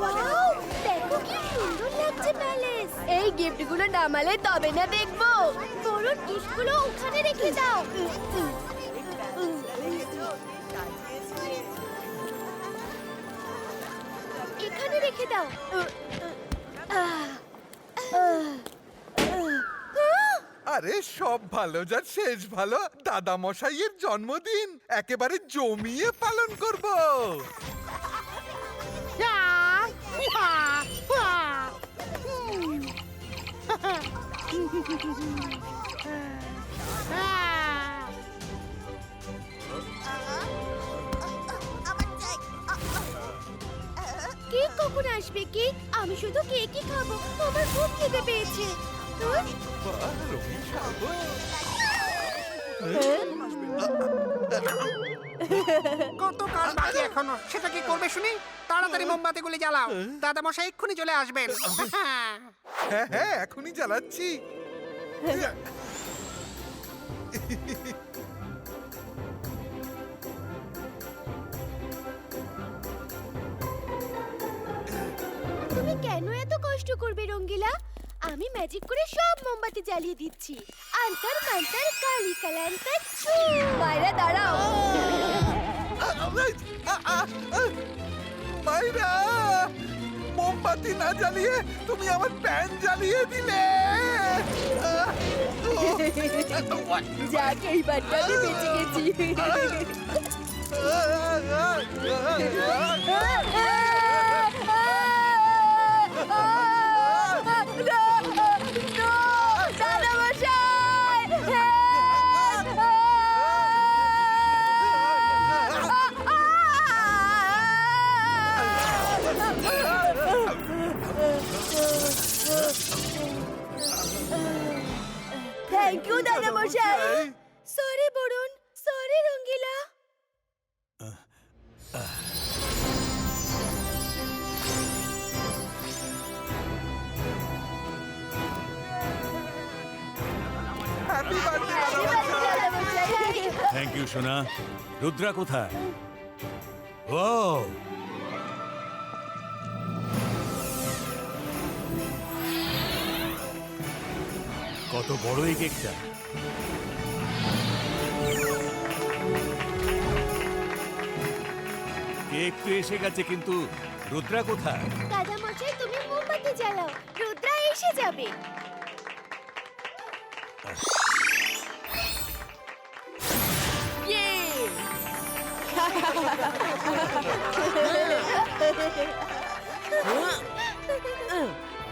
Wow, দেখো কি সুন্দর লাগছে প্যালেস। এই গিফটগুলো নামালে তবে না দেখবো। বরং গিফটগুলো ওখানে রেখে দাও। এখানে রেখে দাও। আরে সব ভালো যার শেষ ভালো। দাদা মশাইয়ের জন্মদিন একেবারে জমিয়ে পালন করব। কেক কখন আসবে? কেক আমি শুধু কেকই খাবো, আমার খুব খিদে পেয়েছে। বাহ, রঙিন সাগর। কত কাজ বাকি এখনো, সেটা কি করবে শুনি? তাড়াতাড়ি মোমবাতিগুলি জ্বালাও, দাদা মশাই এক্ষুনি চলে আসবেন। হ্যাঁ হ্যাঁ, এখনই জ্বালাচ্ছি। তুমি কেন এত কষ্ট করবে রঙ্গিলা? আমি ম্যাজিক করে সব মোমবাতি জ্বালিয়ে দিচ্ছি। আন্তর মান্তর কালি কালান্তর ছু। মায়েরা দাঁড়াও। মাইরা, মোমবাতি না জ্বালিয়ে তুমি আমার প্যান জ্বালিয়ে দিলে। যাক, এইবারটা আমি বেঁচে গেছি। থ্যাংক ইউ দাদা মশাই। Sorry Barun, sorry Rangila. Happy birthday. Thank you সোনা। রুদ্রা কোথায়? ও কত বড় এই কেকটা! কেক তো এসে গেছে, কিন্তু রুদ্রা কোথায়? দাদা মশাই, তুমি মোমবাতি জ্বালাও, রুদ্রা এসে যাবে।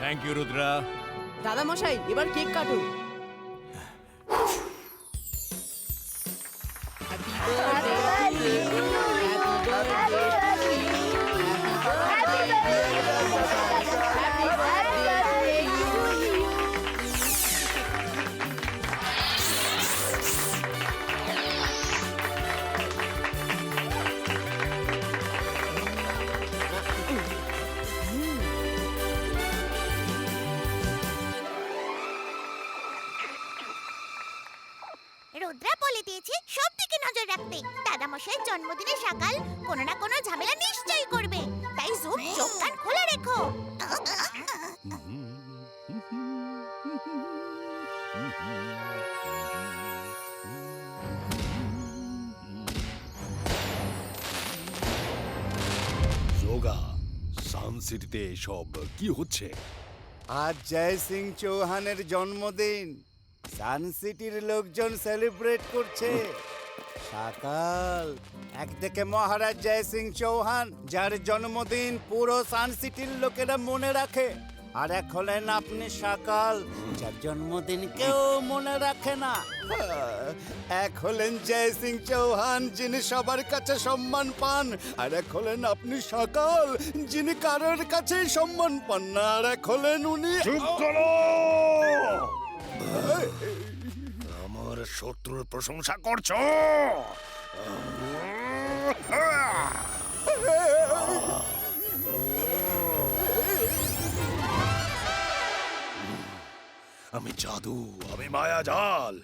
Thank you Rudra. দাদা মশাই, এবার কেক কাটুন। রুদ্রা বলে দিয়েছে সব দিকে নজর রাখতে। দাদা মশাইয়ের জন্মদিনে সকাল কোনো না কোনো ঝামেলা নিশ্চয়ই করবে, তাই চোখ কান খোলা রেখো। যোগা সান সিটিতে এসব কি হচ্ছে? আজ জয় সিং চৌহানের জন্মদিন। সান সিটির লোকজন সেলিব্রেট করছে। সকাল একদিকে মহারাজ জয় সিং চৌহান, যার জন্মদিন পুরো সান সিটির লোকেরা মনে রাখে, আর এক হলেন আপনি সকাল, যার জন্মদিন কেউ মনে রাখে না। এক হলেন জয় সিং চৌহান, যিনি সবার কাছে সম্মান পান, আর এক হলেন আপনি সকাল, যিনি কারোর কাছেই সম্মান পান না, আর এক হলেন উনি। চুপ করো! আমার শত্রুর প্রশংসা করছো? আমি জাদু, আমি মায়াজাল,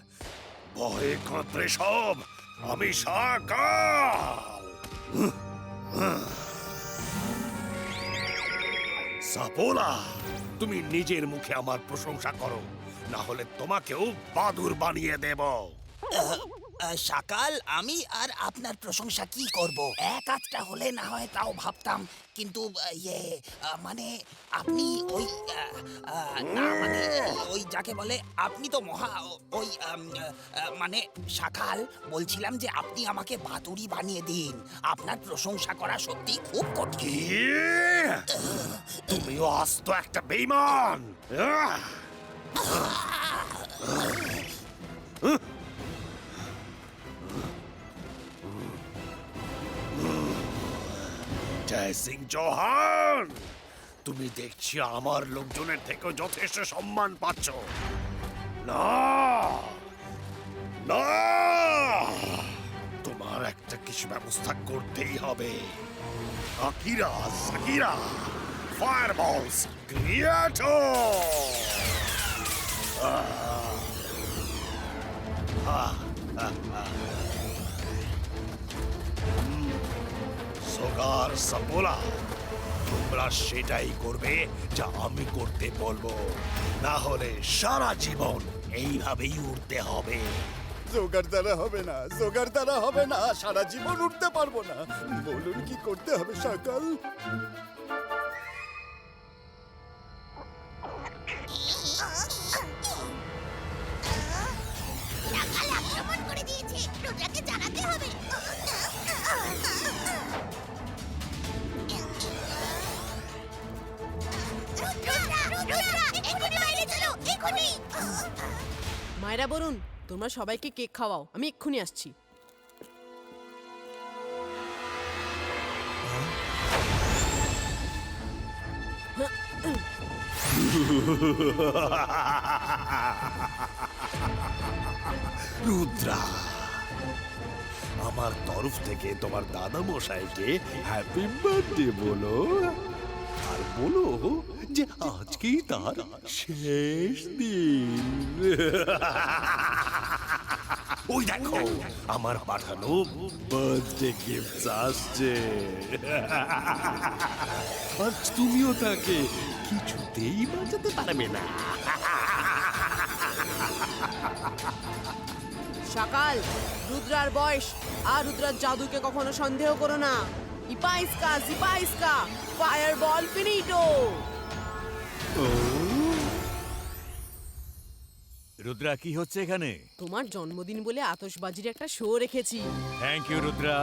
ভয়ে কাঁপড়ে সব, আমি সকাল। সাপোলা, তুমি নিজের মুখে আমার প্রশংসা করো, না হলে তোমাকেও বাদুর বানিয়ে দেব। সকাল আমি আর আপনার প্রশংসা কি করব? এক আধটা হলে না হয় তাও ভাবতাম, কিন্তু মানে আপনি ওই না মানে ওই যাকে বলে আপনি তো মহা ওই মানে সকাল বলছিলাম যে আপনি আমাকে বাতুড়ি বানিয়ে দিন। আপনার প্রশংসা করা সত্যি খুব কঠিন। তুমিও আস্ত একটা বেঈমান। জয় সিং চৌহান, তুমি দেখছি আমার লোকজনের থেকে যথেষ্ট সম্মান পাচ্ছ। না না, তোমার একটা কিছু ব্যবস্থা করতেই হবে। Akira Shakira ফায়ারবলস ক্রিয়েটো। সোগার সাপোলা, তোমরা সেটাই করবে যা আমি করতে বলবো, না হলে সারা জীবন এইভাবেই উঠতে হবে। জোগাড় দ্বারা হবে না, জোগাড় দ্বারা হবে না, সারা জীবন উঠতে পারবো না। বলুন কি করতে হবে সকাল? সকাল আক্রমণ করে দিয়েছে, রুদ্রাকে জানাতে হবে। মায়েরা বলুন, তোমরা সবাইকে কেক খাওয়াও, আমি এক্ষুনি আসছি। রুদ্রা, আমার তরফ থেকে তোমার দাদা মশাইকে হ্যাপি বার্থডে বলো, আর বলো যে আজকেই তার শেষ দিন। ওই দেখো, আমার পাঠানো বার্থডে গিফট আসছে। আজ তুমিও তাকে কিছুতেই বাঁচাতে পারবে না। সকাল, রুদ্রার বয়স আর রুদ্রার জাদুকে কখনো সন্দেহ করো না। ইপাইস্কা জিপাইস্কা ফায়ার বল ফিনিটো। রুদ্রা, কি হচ্ছে এখানে? তোমার জন্মদিন বলে আতশবাজির একটা শো রেখেছি। Thank you Rudra.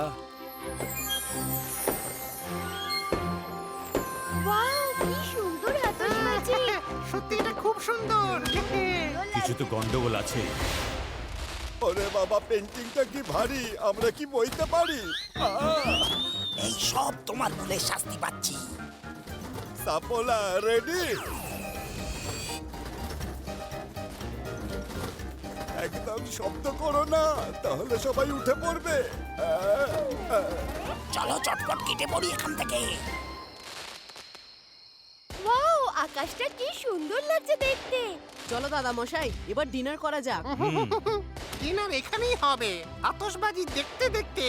ওয়াও, কি সুন্দর আতশবাজি! সত্যি এটা খুব সুন্দর। কিছু তো গন্ডগোল আছে। ওরে বাবা, পেন্টিংটা কি ভারী, আমরা কি বইতে পারি? এই সব তোমার ভুলের শাস্তি পাচ্ছি। সাপোলা রেডি? একদম শব্দ করো না, তাহলে সবাই উঠে পড়বে। চলো চটপট কেটে পড়ি এখান থেকে। ওয়াও, আকাশটা কি সুন্দর লাগছে দেখতে। চলো দাদা মশাই, এবার ডিনার করা যাক। ডিনার এখানেই হবে, আতশবাজি দেখতে দেখতে।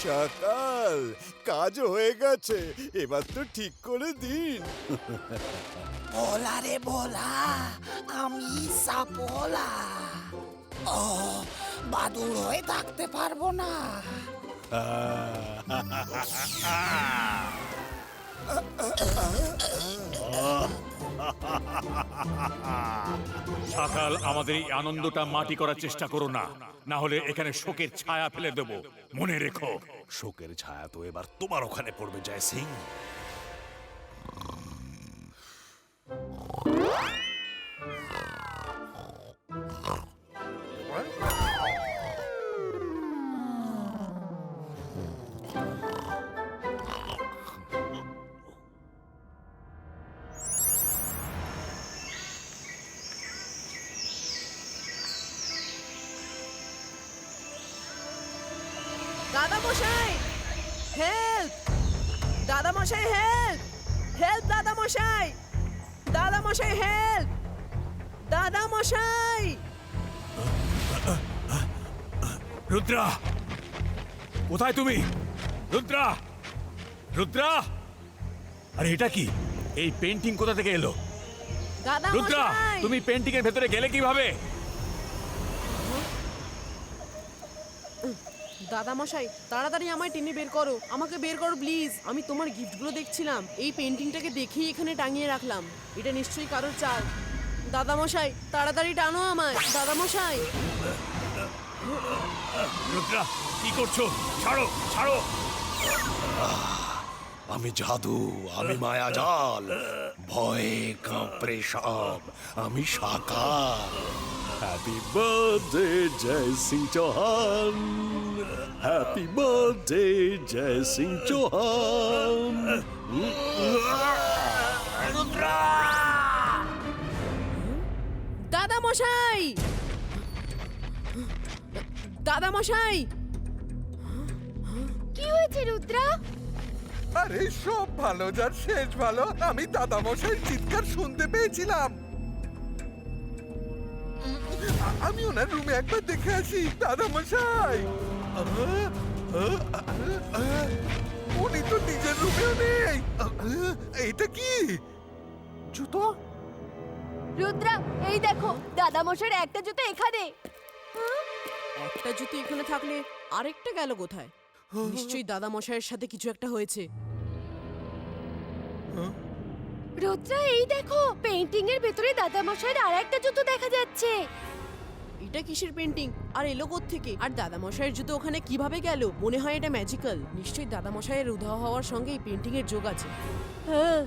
সকাল, কাজ হয়ে গেছে, এবার তো ঠিক করে দিন। বলা রে বলা, আমি সাপোলা। ও, বাদুড় হয়ে থাকতে পারবো না। সকাল, আমাদের এই আনন্দটা মাটি করার চেষ্টা করো না, না হলে এখানে শোকের ছায়া ফেলে দেব। মনে রেখো। শোকের ছায়া তো এবার তোমার ওখানে পড়বে জয় সিং। দাদা মশাই, হেল্প! দাদা মশাই হেল্প, হেল্প দাদা মশাই, দাদা মশাই হেল্প, দাদা মশাই। রুদ্রা, কোথায় তুমি? রুদ্রা, রুদ্রা, আরে এটা কি? এই পেন্টিং কোথা থেকে এলো? দাদা রুদ্রা, মশাই, তুমি পেন্টিং এর ভেতরে গেলে কিভাবে? দাদা মশাই তাড়াতাড়ি আমায় টেনে বের করো, আমাকে বের করো প্লিজ। আমি তোমার গিফটগুলো দেখছিলাম, এই পেন্টিংটাকে দেখেই এখানে টাঙিয়ে রাখলাম। এটা নিশ্চয়ই কারোর চাল। দাদা মশাই তাড়াতাড়ি টানো আমায়, দাদা মশাই। রুদ্রা, কি করছো? ছাড়ো, ছাড়ো। আমি জাদু, আমি মায়াজাল, ভয়ে কাঁপড়ে সব, আমি সাকার। হ্যাপি বার্থডে জয় সিং চৌহান, হ্যাপি বার্থডে জয় সিং চৌহান। দাদা মশাই, দাদা মশাই। কি হয়েছে রুদ্রা? আরে সব ভালো যার শেষ ভালো। আমি দাদামশাইয়ের চিৎকার শুনতে পেয়েছিলাম। আমি ওনার রুমে একবার দেখে আসি। দাদামশাই, উনি তো নিজের রুমেও নেই। এইটা কি? জুতো? রুদ্রা, এই দেখো দাদা মশাইয়ের একটা জুতো এখানে। একটা জুতো এখানে থাকলে আরেকটা গেল কোথায়? নিশ্চয়ই দাদা মশাইয়ের সাথে কিছু একটা হয়েছে। রুদ্রা, এই দেখো পেইন্টিং এর ভেতরে দাদা মশাইয়ের আর একটা জুতো দেখা যাচ্ছে। এটা কিসের পেন্টিং আর এলো থেকে? আর দাদা মশাইয়ের জুতো ওখানে কিভাবে গেল? মনে হয় এটা ম্যাজিক্যাল। নিশ্চয়ই দাদা মশাইয়ের উধাও হওয়ার সঙ্গে এই পেন্টিং এর যোগ আছে। হ্যাঁ।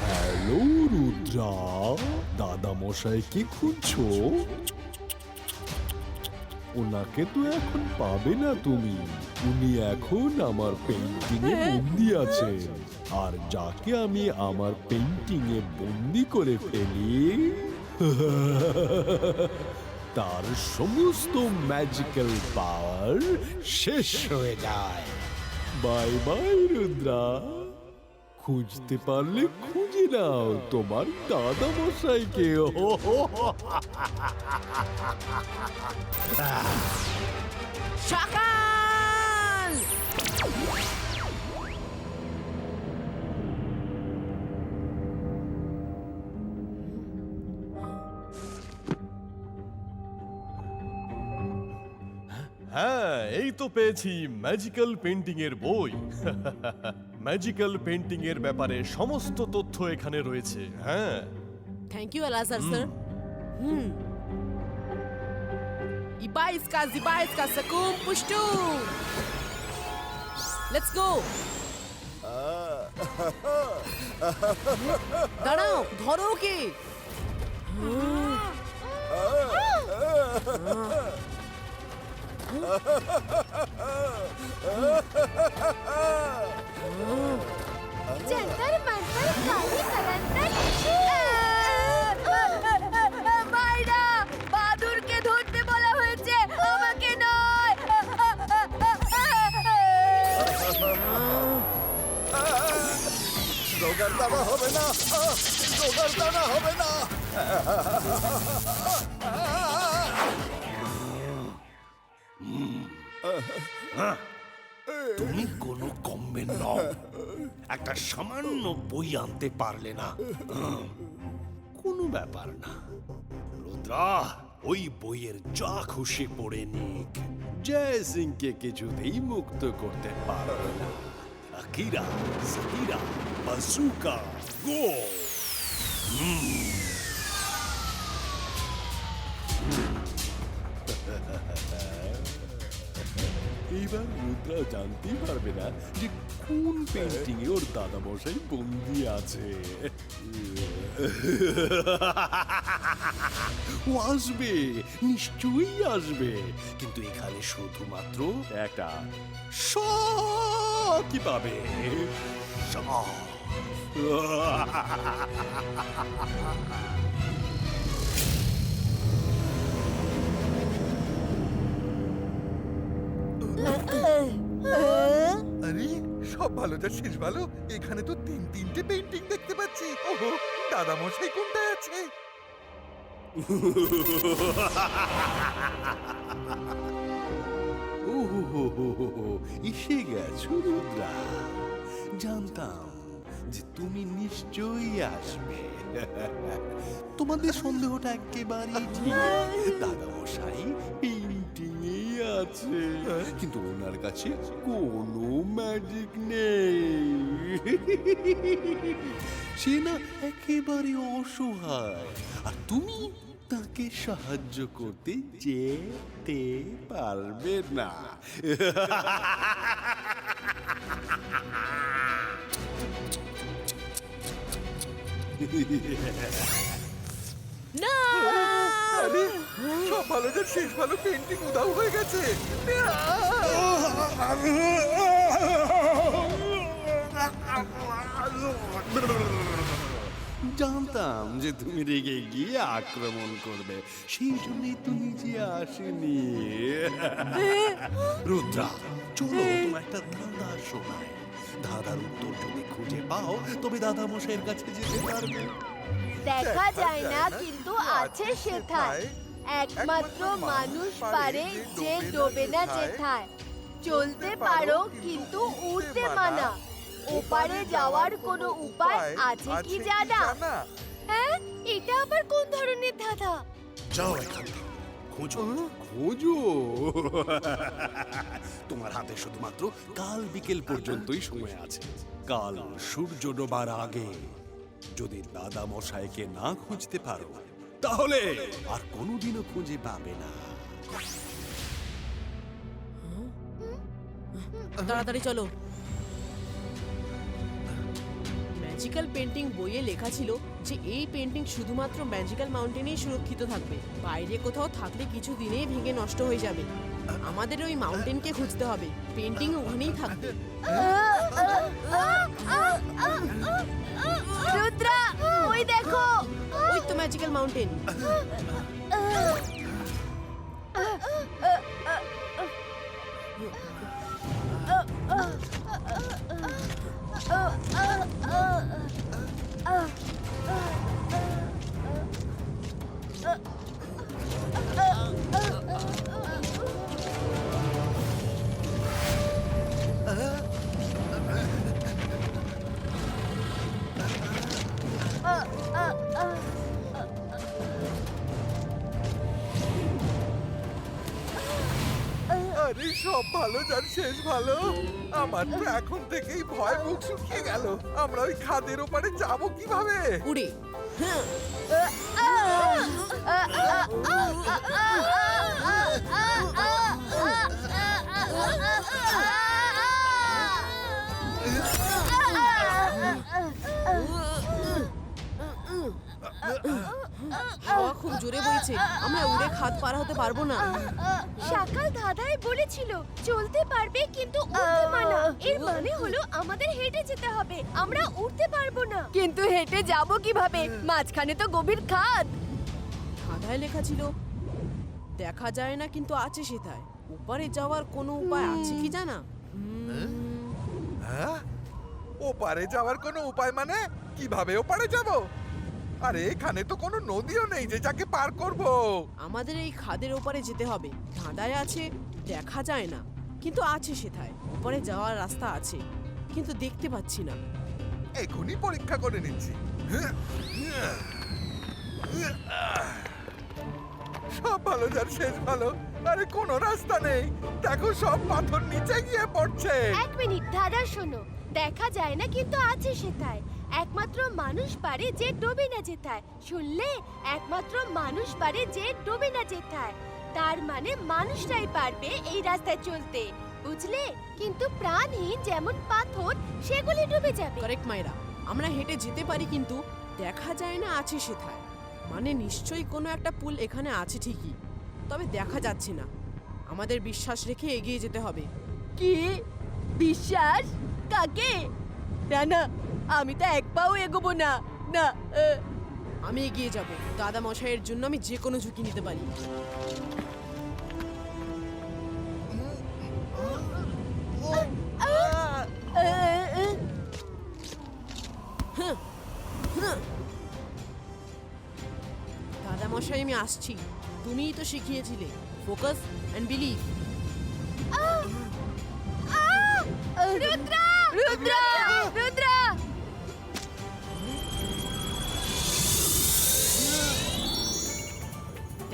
হ্যালো রুদ্রা, দাদা মশাইকে খুঁজছো? ওনাকে তো এখন পাবে না তুমি। উনি এখন আমার পেইন্টিং এ বন্দি আছেন। আর যাকে আমি আমার পেইন্টিং এ বন্দি করে ফেলি তার সমস্ত ম্যাজিক্যাল পাওয়ার শেষ হয়ে যায়। Bye bye Rudra. খুঁজতে পারলে খুঁজে নাও তোমার দাদা মশাইকে। সকাল! হ্যাঁ, এই তো পেয়েছি ম্যাজিক্যাল পেন্টিং এর বই। ম্যাজিক্যাল পেন্টিং এর ব্যাপারে সমস্ত তথ্য এখানে রয়েছে। হ্যাঁ, থ্যাংক ইউ আলাজার sir. Ibaiska sakum pushtu. Let's go. দাঁড়াও, ধরো ওকে। জন্তর মন্তর কালি কালান্তর ছু। মাইরা, বাদুরকে ধরতে বলা হয়েছে, আমাকে নয়। রোগার দানা হবে না, রোগার দানা হবে না। তুমি কোনো কমবে নও। একটা সামান্য বই আনতে পারলে না, কোনো ব্যাপার না। রুদ্রা ওই বইয়ের যা খুশি পড়ে নিক, জয় সিংকে কিছুতেই মুক্ত করতে পারবে না। আকিরা, সাকিরা, বাজুকা, গো! এইবার রুদ্রা জানতেই পারবে না যে কোন পেন্টিং এ ওর দাদা মশাই বন্দি আছে। ও আসবে, নিশ্চয়ই আসবে, কিন্তু এখানে শুধুমাত্র একটা শখই পাবে। শখ। আরে সব ভালো যার শেষ ভালো, এখানে তো তিনটে পেন্টিং দেখতে পাচ্ছি। ওহো, দাদা মশাই কোনটায় আছে? এসে গেছো রুদ্রা। জানতাম যে তুমি নিশ্চয়ই আসবে। তোমাদের সন্দেহটা একেবারেই ঠিক। দাদা মশাই পেইন্টিংই আছে, কিন্তু ওনার কাছে কোনো ম্যাজিক নেই। সে না একেবারে অসহায়, আর তুমি তাকে সাহায্য করতে যেতে পারবে না। না আরে সব ভালো যার শেষ ভালো, পেন্টিং উধাও হয়ে গেছে। জানতাম যে তুমি রেগে গিয়ে আক্রমণ করবে, সেই জন্যই তুমি যে আসেনি। রুদ্রা, চলো তোমার একটা ধাঁধা শোনাই। ধাঁধার উত্তর যদি খুঁজে পাও তবে দাদা মশাইয়ের কাছে যেতে পারবে। দেখা যায় না কিন্তু আছে সেথায়, একমাত্র মানুষ পারে যে ডোবে না যেথায়। চলতে পারো কিন্তু উড়তে মানা, ওপারে যাওয়ার কোনো উপায় আছে কি জানা? হ্যাঁ, এটা আবার কোন ধরনের ধাঁধা? যাও এখান থেকে, খোঁজো খোঁজো। তোমার হাতে শুধুমাত্র কাল বিকেল পর্যন্তই সময় আছে। কাল সূর্য ডোবার আগে যদি দাদা মশাইকে না খুঁজতে পারো তাহলে আর কোনোদিনও খুঁজে পাবে না। তাড়াতাড়ি চলো। ম্যাজিক্যাল পেন্টিং বইয়ে লেখা ছিল যে এই পেন্টিং শুধুমাত্র ম্যাজিক্যাল মাউন্টেনেই সুরক্ষিত থাকবে, বাইরে কোথাও থাকলে কিছু দিনেই ভেঙে নষ্ট হয়ে যাবে। আমাদের ওই মাউন্টেনকে খুঁজতে হবে, পেন্টিং ওখানেই থাকবে। রুদ্রা, ওই দেখো, ওই তো ম্যাজিক্যাল মাউন্টেন। আরে সব ভালো যার শেষ ভালো, আমার তো এখন থেকেই ভয় মুখ শুকিয়ে গেল। আমরা ওই খাদের ওপারে যাবো কিভাবে? উড়ে। হ্যাঁ, হাওয়া খুব জোরে বইছে, আমরা উড়ে খাদ পার হতে পারবো না। সকাল দাদাই বলেছিল চলতে পারবে কিন্তু উড়তে মানা। এর মানে হলো আমাদের হেঁটে যেতে হবে, আমরা উড়তে পারবো না। কিন্তু হেঁটে যাব কিভাবে? মাঝখানে তো গভীর খাদ। ধাঁধায় লেখা ছিল দেখা যায় না কিন্তু আছে সেথায়, ওপারে যাওয়ার কোনো উপায় আছে কি জানা? হ্যাঁ, ওপারে যাওয়ার কোনো উপায় মানে কিভাবে ওপারে যাব? আরে এখানে তো কোনো নদীও নেই যে যাকে পার করব। আমাদের এই খাদের ওপারে যেতে হবে। ধাঁধায় আছে দেখা যায় না কিন্তু আছে সেথায়, ওপারে যাওয়ার রাস্তা আছে কিন্তু দেখতে পাচ্ছি না। এখনই পরীক্ষা করে নিচ্ছি। সব ভালো যার শেষ ভালো, আরে কোনো রাস্তা নেই। দেখো সব পাথর নিচে গিয়ে পড়ছে। এক মিনিট দাদা, শোনো, দেখা যায় না কিন্তু আছে সেথায়, একমাত্র মানুষ পারে যে ডোবে না যেথায়। শুনলে? একমাত্র মানুষ পারে যে ডোবে না যেথায়, তার মানে মানুষরাই পারবে এই রাস্তায় চলতে, বুঝলে? কিন্তু প্রাণহীন যেমন পাথর সেগুলি ডুবে যাবে। কারেক্ট মাইরা, আমরা হেঁটে যেতে পারি কিন্তু দেখা যায় না আছে সেথায়, মানে নিশ্চয়ই কোনো একটা পুল এখানে আছে ঠিকই, তবে দেখা যাচ্ছে না। আমাদের বিশ্বাস রেখে এগিয়ে যেতে হবে। কি বিশ্বাস? কাকে? না না, আমি তো এক পাও এগোবো না না আমি এগিয়ে যাব, দাদা মশাইয়ের জন্য আমি যে কোনো ঝুঁকি নিতে পারি। দাদা মশাই আমি আসছি, তুমিই তো শিখিয়েছিলে focus and believe. Rudra Rudra Rudra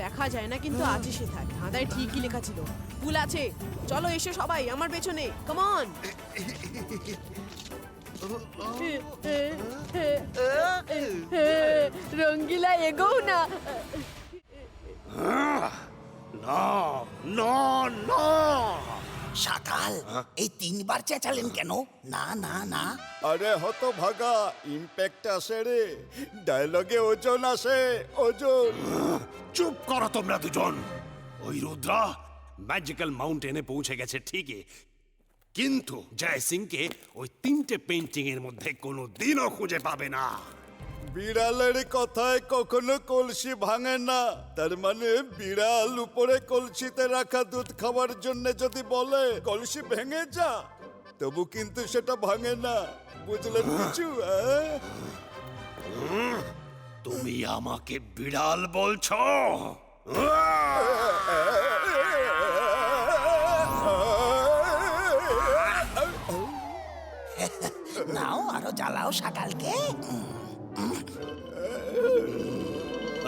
দেখা যায় না কিন্তু আছে সেটা, ধাঁধায় ঠিকই লেখা ছিল। ভুল আছে, চলো এসো সবাই আমার পেছনে, কাম অন। রঙ্গিলা এগোও না। না না না সকাল এই 3 বার চেঁচালেন কেন? না না না। আরে হত ভাগা, ইম্প্যাক্ট আসে রে, ডায়লগে ওজন আসে, ওজন। চুপ করো তোমরা দুজন। ওই রুদ্রা ম্যাজিক্যাল মাউন্টেনে পৌঁছে গেছে ঠিকই, কিন্তু জয় সিংকে ওই 3টে পেন্টিং এর মধ্যে কোনো দিনও খুঁজে পাবে না। বিড়ালের কথায় কখনো কলসি ভাঙে না, তার মানে বিড়াল উপরে কলসিতে রাখা দুধ খাওয়ার জন্য যদি বলে কলসি ভেঙে যা, তবু কিন্তু সেটা ভাঙে না, বুঝলেন কিছু? তুমি আমাকে বিড়াল বলছো? নাও আরো জ্বালাও সকালকে।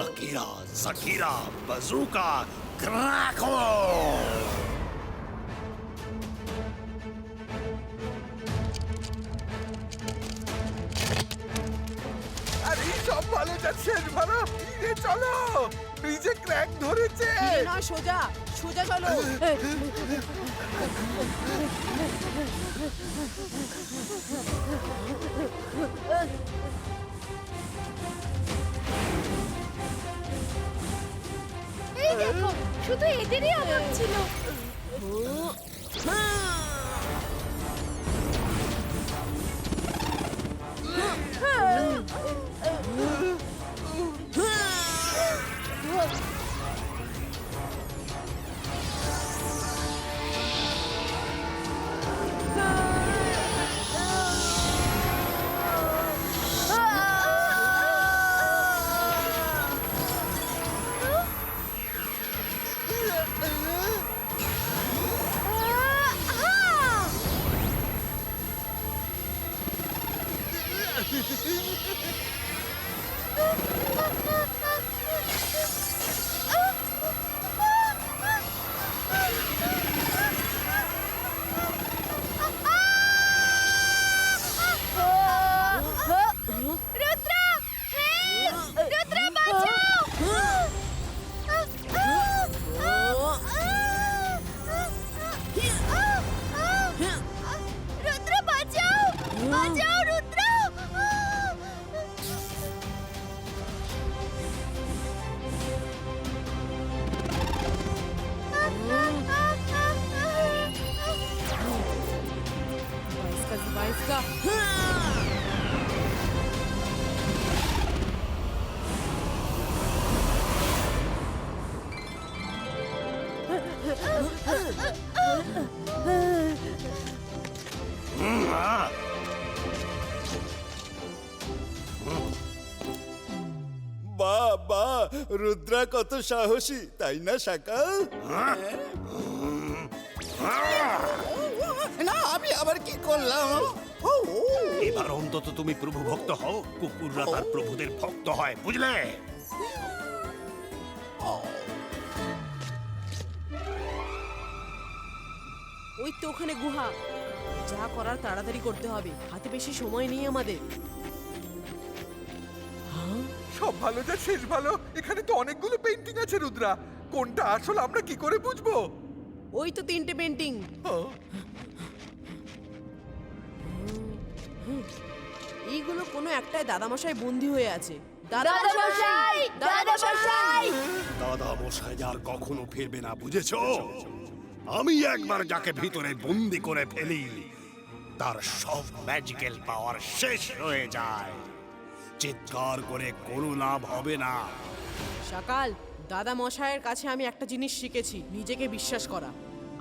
আকিরা সাকিরা বাজুকা ক্রাকো। আরে সব ভালো যাচ্ছে, শেষ ভালো। ফিরে চলো, ব্রিজে ক্র্যাক ধরেছে। না সোজা সোজা চলো। এই দেখো, শুধু এদেরই অভাব ছিল। রুদ্রা, রুদ্রা বাঁচাও! রুদ্রা বাঁচাও, বাঁচাও রুদ্রা! বাইসকা বাহ বাহ, রুদ্রা কত সাহসী, তাই না সকাল? না আমি আবার কি করলাম? এবার অন্তত তুমি প্রভু ভক্ত হও, কুকুররা তার প্রভুদের ভক্ত হয়, বুঝলে? ওই তো ওখানে গুহা, যা করার তাড়াতাড়ি করতে হবে, হাতে বেশি সময় নেই আমাদের। সব ভালো যা শেষ ভালো। এখানে তো অনেকগুলো পেন্টিং আছে রুদ্রা, কোনটা আসল আমরা কি করে বুঝবো? ওই তো 3টে পেন্টিং। এইগুলো কোনো একটাই দাদামশাই বন্দি হয়ে আছে। দাদামশাই, দাদামশাই! দাদা মশাই আর কখনো ফিরবে না, বুঝেছো? আমি একবার যাকে ভিতরে বন্দি করে ফেলি, তার সব ম্যাজিক্যাল পাওয়ার শেষ হয়ে যায়। চিৎকার করে কোনো লাভ হবে না। সকাল, দাদা মশাইয়ের কাছে আমি একটা জিনিস শিখেছি, নিজেকে বিশ্বাস করা।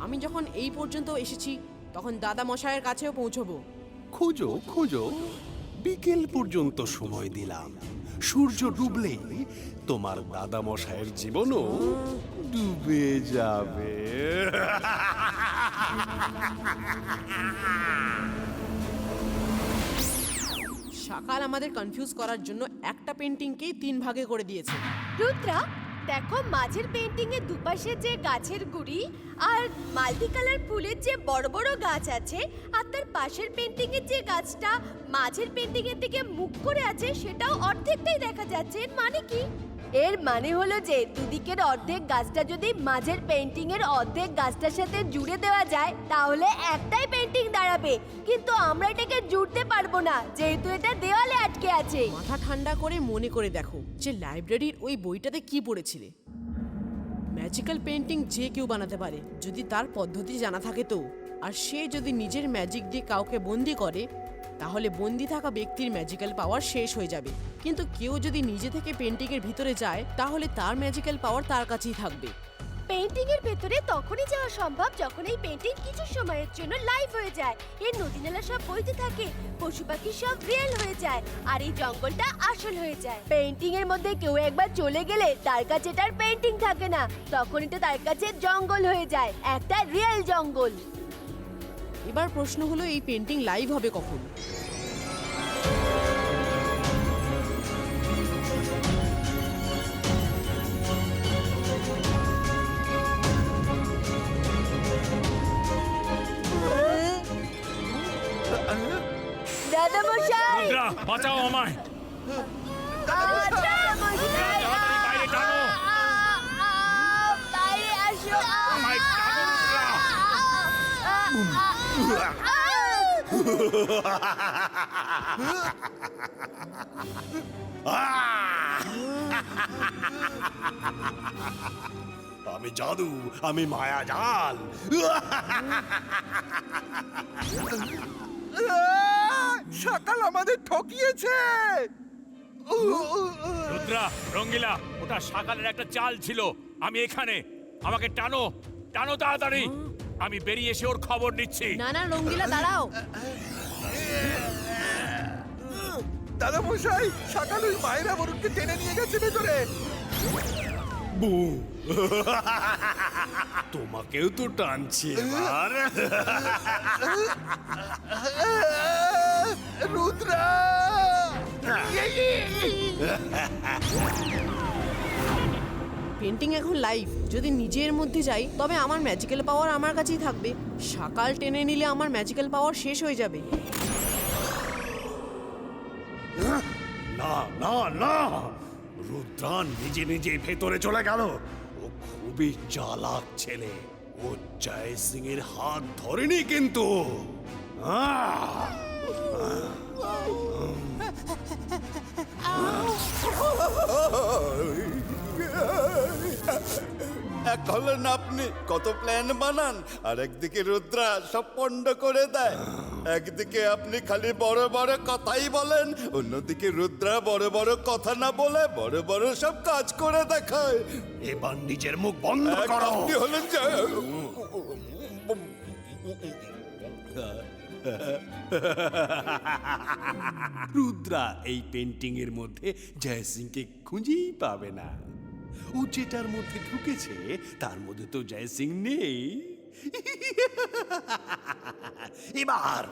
আমি যখন এই পর্যন্ত এসেছি তখন দাদা মশাইয়ের কাছেও পৌঁছবো। খোঁজো খোঁজো, বিকেল পর্যন্ত সময় দিলাম। সূর্য ডুবলে তোমার দাদা মশাইয়ের জীবনও ডুবে যাবে। সকাল আমাদের কনফিউজ করার জন্য একটা পেন্টিংকেই 3 ভাগে করে দিয়েছে। রুদ্রা, দেখো মাঝের পেন্টিং এর দুপাশে যে গাছের গুড়ি আর মাল্টি কালার ফুলের যে বড় বড় গাছ আছে, আর তার পাশের পেন্টিং এর যে গাছটা মাঝের পেন্টিং এর দিকে মুখ করে আছে, সেটাও অর্ধেকটাই দেখা যাচ্ছে। এর মানে কি? এর মানে হলো যে দুদিকের অর্ধেক গাছটা যদি মাঝের পেন্টিং এর অর্ধেক গাছটার সাথে জুড়ে দেওয়া যায় তাহলে একটাই পেন্টিং দাঁড়াবে, কিন্তু আমরা এটাকে জুড়তে পারবো না যেহেতু এটা দেওয়ালে আটকে আছে। মাথা ঠান্ডা করে মনে করে দেখো যে লাইব্রেরির ওই বইটাতে কি পড়েছিলে। ম্যাজিক্যাল পেন্টিং যে কেউ বানাতে পারে যদি তার পদ্ধতি জানা থাকে তো। আর সে যদি নিজের ম্যাজিক দিয়ে কাউকে বন্দি করে তাহলে বন্দি থাকা ব্যক্তির ম্যাজিক্যাল পাওয়ার শেষ হয়ে যাবে, কিন্তু কেউ যদি নিজে থেকে পেন্টিং এর ভিতরে যায় তাহলে তার ম্যাজিক্যাল পাওয়ার তার কাছেই থাকবে। পেন্টিং এর ভেতরে তখনই যাওয়া সম্ভব যখন এই পেন্টিং কিছু সময়ের জন্য লাইভ হয়ে যায়। এই নদী নালা সব বইতে থাকে, পশু পাখি সব রিয়েল হয়ে যায়, আর এই জঙ্গলটা আসল হয়ে যায়। পেন্টিং এর মধ্যে কেউ একবার চলে গেলে তার কাছে তার পেন্টিং থাকে না, তখন এটা তার কাছে জঙ্গল হয়ে যায়, একটা রিয়েল জঙ্গল। এবার প্রশ্ন হলো এই পেন্টিং লাইভ হবে কখন? দাদা মশাই, রুদ্রা, বাঁচাও আমায়। দাদা মশাই, তাড়াতাড়ি বাইরে টানো। বাইরে আসো। আমায় টানো, রুদ্রা। আমি জাদু, আমি মায়াজাল। সকাল আমাদের ঠকিয়েছে। রুদ্রা, রঙ্গিলা, ওটা সকালের একটা চাল ছিল। আমি এখানে, আমাকে টানো, টানো তাড়াতাড়ি। আমি বেরিয়ে এসে ওর খবর নিচ্ছি। না না রঙ্গিলা, দাঁড়াও। দাদা মশাই, সকাল ওই মায়েরা বরুণকে টেনে নিয়ে গেছে ভেতরে। বুম। তোমাকেও তো টানছি এবার। রুদ্রা, পেন্টিং এখন লাইভ। যদি নিজের মধ্যে যাই তবে আমার ম্যাজিক্যাল পাওয়ার আমার কাছেই থাকবে। সকাল টেনে নিলে আমার ম্যাজিক্যাল পাওয়ার শেষ হয়ে যাবে। না না না, রুদ্রা নিজে নিজে ভেতরে চলে গেল। ও খুবই চালাক ছেলে। ও জয় সিং এর হাত ধরেনি কিন্তু। এক হলেন আপনি, কত প্ল্যান বানান, আর একদিকে রুদ্রা সব পণ্ড করে দেয়। একদিকে আপনি খালি বড় বড় কথাই বলেন, অন্যদিকে রুদ্রা বড় বড় কথা না বলে বড় বড় সব কাজ করে দেখায়। এবার নিজের মুখ বন্ধ করো। আপনি হলেন রুদ্রা এই পেন্টিং এর মধ্যে জয় সিংকে খুঁজেই পাবে না। ও যেটার মধ্যে ঢুকেছে তার মধ্যে তো জয় সিং নেই। এবার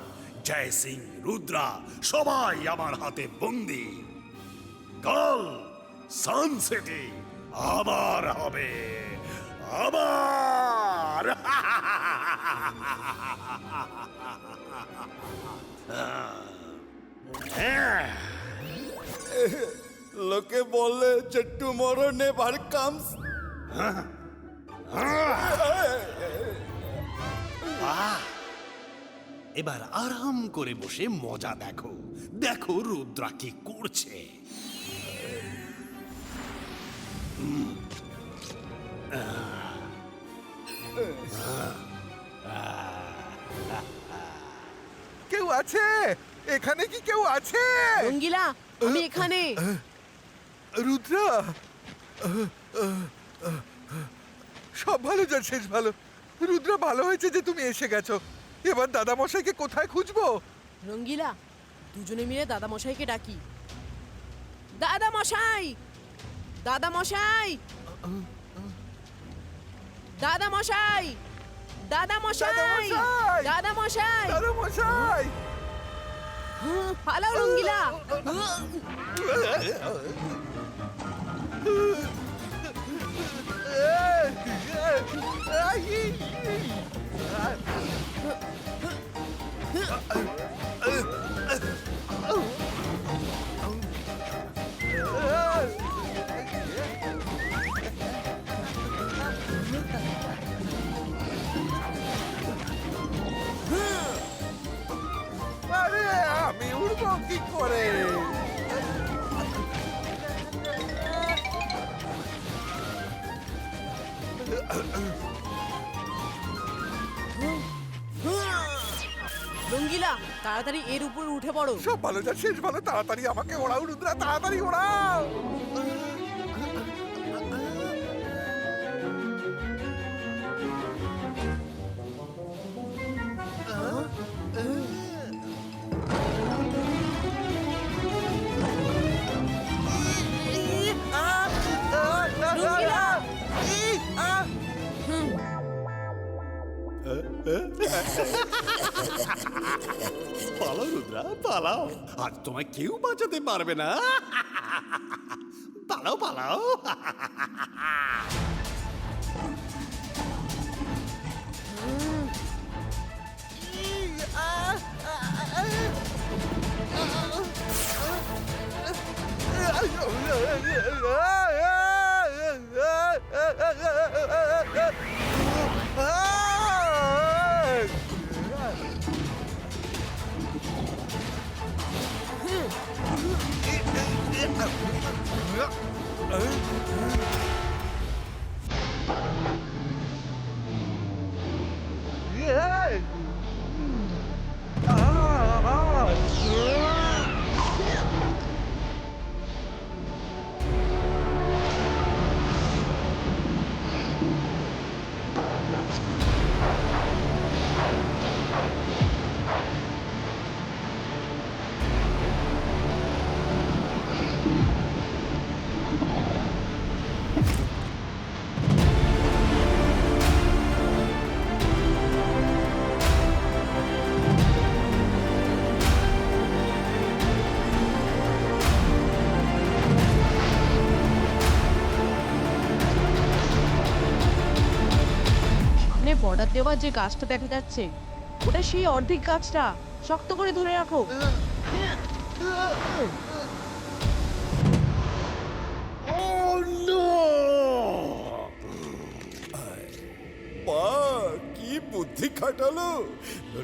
জয় সিং, রুদ্রা সবাই আমার হাতে বন্দি। কাল সানসেটে আবার হবে, আবার। লোকে বলে যে টুমরো নেভার কামস। এবার আরাম করে বসে মজা দেখো। দেখো রুদ্রা কি করছে। কেউ আছে? এখানে কি কেউ আছে? রঙ্গিলা আমি এখানে। রুদ্রা, সব ভালো যার শেষ ভালো। রুদ্রা, ভালো হয়েছে যে তুমি এসে গেছো। এবার দাদামশাইকে কোথায় খুঁজবো? রঙ্গিলা দুজনে মিলে দাদা মশাইকে ডাকি। দাদা মশাই, দাদা মশাই, দাদা মশাই, দাদা মশাই, দাদা মশাই, দাদামশাই! পালাও রঙ্গিলা। আরে আমি উড়বো কি করে? রঙ্গিলা তাড়াতাড়ি এর উপরে উঠে পড়ো। সব ভালো যার শেষ ভালো। তাড়াতাড়ি আমাকে ওড়াও রুদ্রা, তাড়াতাড়ি ওড়াও। রঙ্গিলা পালাও রুদ্রা, পালাও। আজ তোমায় কেউ বাঁচাতে পারবে না। পালাও, পালাও। বর্ডার দেওয়া যে গাছটা দেখা যাচ্ছে ওটা সেই অর্ধেক গাছটা। শক্ত করে ধরে রাখো। কি বুদ্ধি খাটালো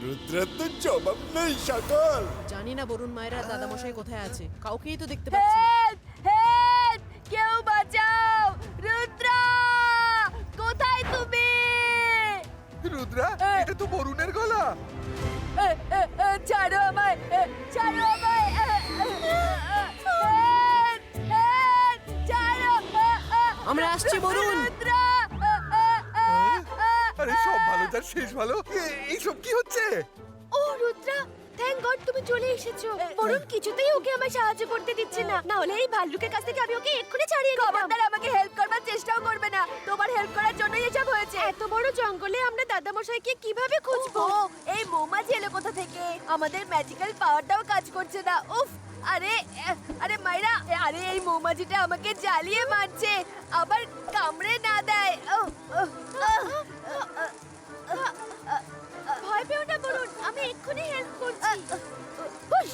রুদ্রের, তো জবাব নেই সকাল। জানি না বরুণ মায়েরা দাদা মশাই কোথায় আছে, কাউকেই তো দেখতে পাচ্ছি না। হেল্প! হেল্প! কেউ বাঁচাও! রুদ্রা! কোথায় তুমি? রুদ্রা, এটা তো বরুণের গলা। ছাড়ো আমায়! ছাড়ো আমায়! ছাড়ো! আমরা আসছি বরুণ। রুদ্রা! আরে সব ভালো যার শেষ ভালো। এইসব কি হচ্ছে? ও রুদ্রা, থ্যাংক গড তুমি চলে এসেছো। বরুণ কিছুতেই ওকে আমায় সাহায্য করতে দিচ্ছে না, না হলে এই ভাল্লুকের কাছ থেকে আমি ওকে এক্ষুনি ছাড়িয়ে দিতাম। খবরদার আমাকে হেল্প করবার চেষ্টাও করবে না, তোমার হেল্প করার জন্যই এসব হয়েছে। এত বড় জঙ্গলে আমরা দাদামশাইকে কিভাবে খুঁজবো? এই মৌমাছি এলো কোথা থেকে? আমাদের ম্যাজিক্যাল পাওয়ারটাও কাজ করছে না। উফ! আরে আরে মাইরা, আরে এই মৌমাছিটা আমাকে জ্বালিয়ে মারছে, আবার কামড়ে না দেয়। ভয় পেও না বরুণ, আমি এক্ষুনি হেল্প করছি। হুশ!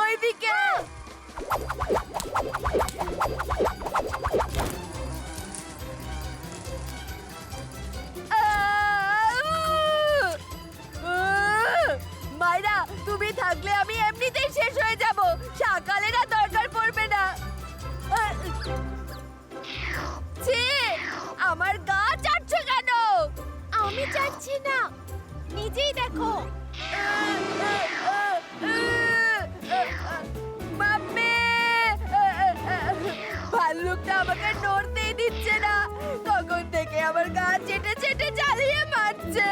ওইদিকে নিজেই দেখো। মাম্মি, ভাল্লুকটা আমাকে নড়তেই দিচ্ছে না। কখন থেকে আমার গা চেটে চেটে জ্বালিয়ে মারছে।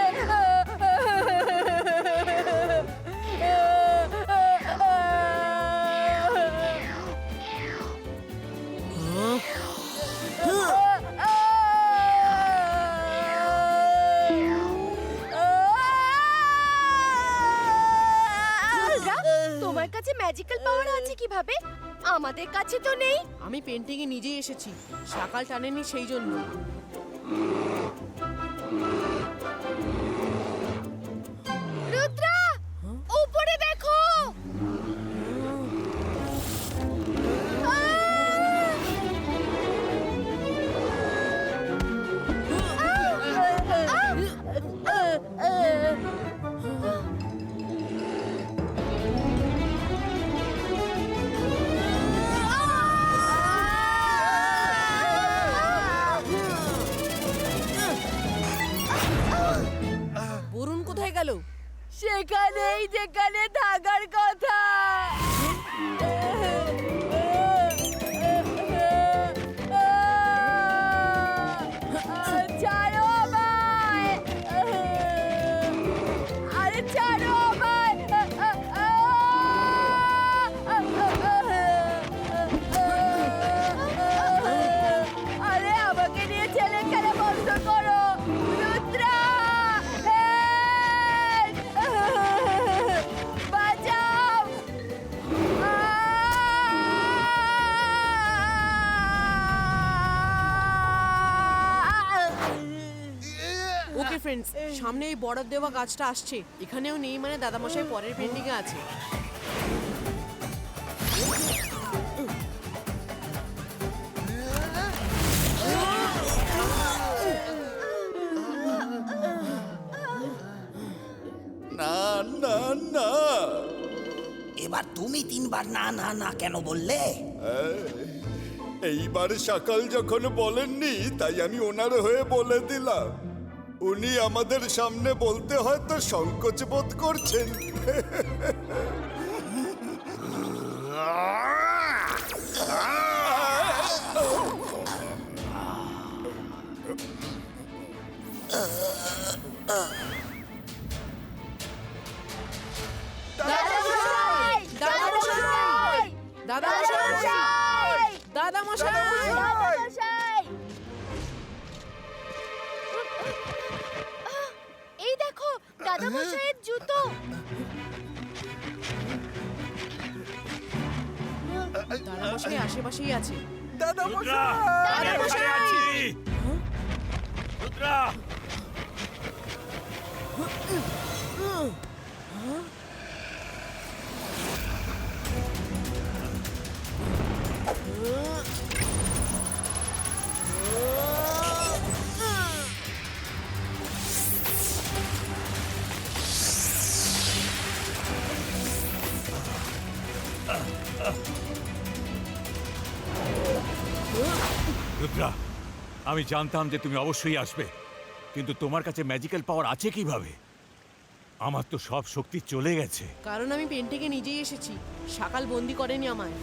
তোমার কাছে ম্যাজিক্যাল পাওয়ার আছে কিভাবে? আমাদের কাছে তো নেই। আমি পেন্টিং এ নিজেই এসেছি, সকাল টানেনি সেই জন্য। রুদ্রা, উপরে দেখো। বরুণ কোথায় গেল? সেখানেই যেখানে থাকার কথা। ছাড়ো আমায়। আরে ছাড়ো আমায়। আরে আমাকে নিয়ে ছেলে খেলা বন্ধ করো। রুদ্রা, বাঁচাও। ওকে ফ্রেন্ডস, সামনে এই বর্ডার দেওয়া গাছটা আসছে। এখানেও নেই মানে দাদামশাই পরের পেন্টিং এ আছে। না না না, এবার তুমি 3বার না না না কেন বললে? এইবার সকাল যখন বলেননি তাই আমি ওনার হয়ে বলে দিলাম। উনি আমাদের সামনে বলতে হয়তো সংকোচ বোধ করছেন। দাদামশাই! দাদামশাই! দাদামশাই! দাদামশাই! দাদামশাই! এই দেখো, দাদামশাইয়ের জুতো। দাদামশাই আশেপাশেই আছে। রুদ্রা, আমি এখানে আছি। রুদ্রা, রুদ্রা, আমি জানতাম যে তুমি অবশ্যই আসবে, কিন্তু তোমার কাছে ম্যাজিক্যাল পাওয়ার আছে কিভাবে? আমার তো সব শক্তি চলে গেছে। কারণ আমি পেন্টিং এ নিজেই এসেছি, সকাল বন্দি করেনি আমায়।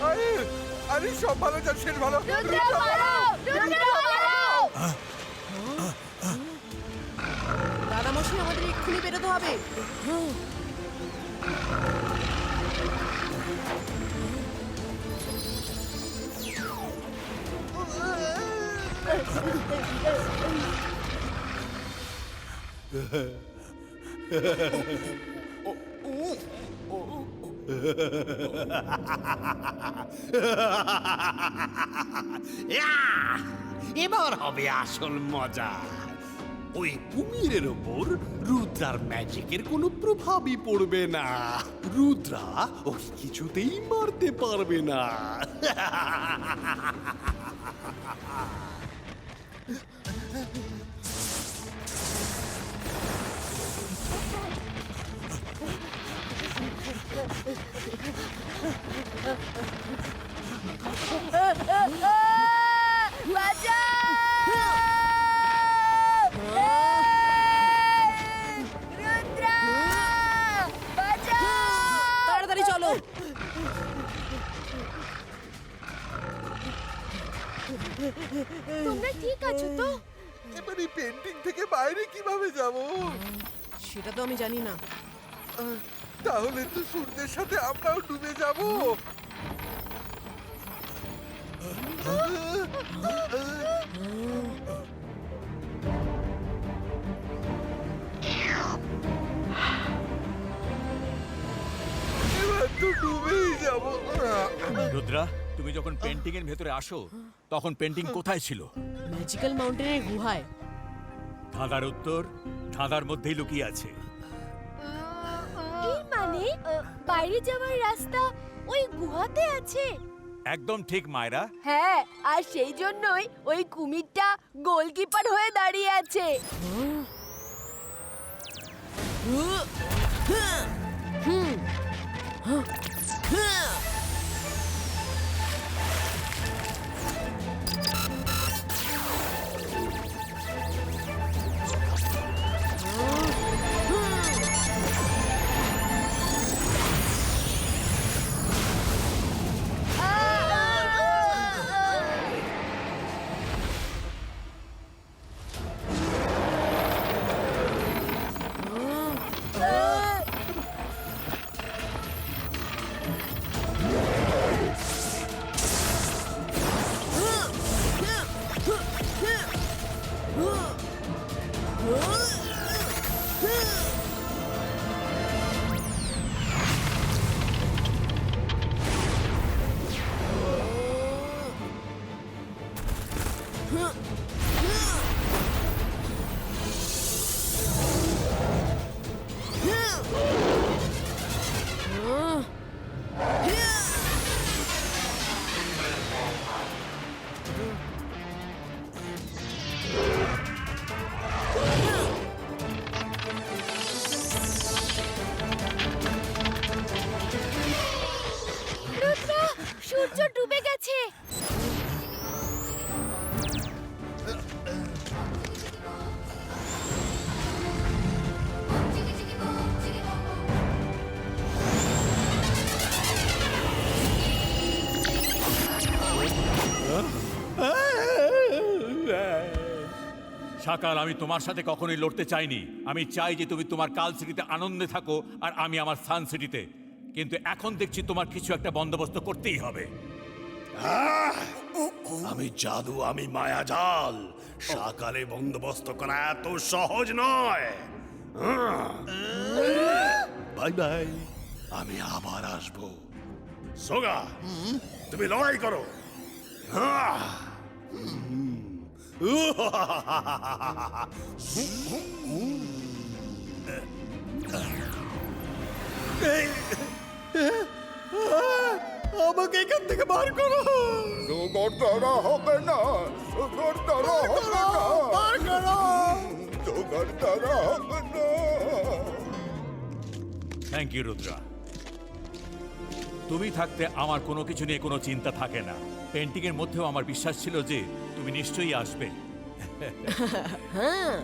আরে আরে সব ভালো যার শেষ ভালো। রুদ্রা, পালাও! রুদ্রা, পালাও! দাদামশাই, আমাদের এক্ষুনি বেরোতে হবে। এবার হবে আসল মজা। ওই কুমিরের ওপর রুদ্রার ম্যাজিকের কোনো প্রভাবই পড়বে না। রুদ্রা ওই কিছুতেই মারতে পারবে না। তোমরা ঠিক আছো তো? এবার এই পেন্টিং থেকে বাইরে কিভাবে যাব? সেটা তো আমি জানি না। তাহলে তো সূর্যের সাথে আমরাও ডুবে যাব। এবার তো ডুবেই যাব। রুদ্রা, তুমি যখন পেন্টিং এর ভেতরে আসো তখন পেন্টিং কোথায় ছিল? ম্যাজিক্যাল মাউন্টেনের গুহায়। ধাঁধার উত্তর ধাঁধার মধ্যেই লুকিয়ে আছে। এই মানে বাইরে যাওয়ার রাস্তা ওই গুহাতে আছে। একদম ঠিক মায়েরা। হ্যাঁ, আর সেই জন্যই ওই কুমিরটা গোলকিপার হয়ে দাঁড়িয়ে আছে। রুদ্রা, সূর্য ডুবে গেছে। সাকাল, আমি তোমার সাথে কখনোই লড়তে চাইনি। আমি চাই যে তুমি তোমার কাল সিটিতে আনন্দে থাকো আর আমি আমার সান সিটিতে। কিন্তু এখন দেখছি তোমার কিছু একটা বন্দোবস্ত করতেই হবে। আমি জাদু, আমি মায়াজাল। সকালে বন্দোবস্ত করা এত সহজ নয়। বাই বাই, আমি আবার আসবো। সোগা, তুমি লড়াই করো। আমাকে এখান থেকে বার করো। সুগরদারা হবে না, সুগরদারা হবে না, বার করো। সুগরদারা হবে না। Thank you Rudra. তুমি থাকতে আমার কোনো কিছু নিয়ে কোনো চিন্তা থাকে না। পেন্টিং এর মধ্যেও আমার বিশ্বাস ছিল যে তুমি নিশ্চয়ই আসবে। হ্যাঁ,